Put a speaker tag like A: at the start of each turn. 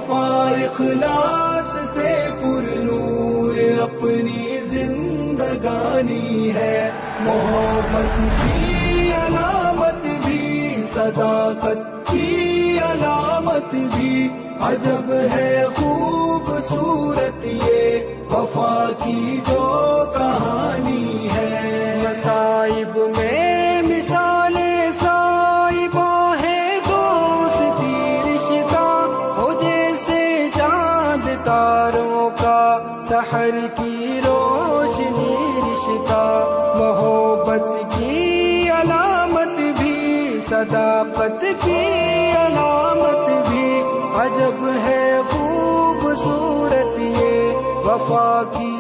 A: वफा इखलास से पुरनूर अपनी जिंदगानी है। मोहब्बत की अलामत भी, सदाकत की अलामत भी, अजब है खूबसूरत ये वफा की जो कहानी है। मसाइब में मिसाले साइबा है, दोस्ती रिश्ता हो जैसे चांद तारों का, सहर की रोशनी रिश्ता। मोहब्बत की अलामत भी, सदाकत की अलामत भी, अजब है खूबसूरत ये वफा की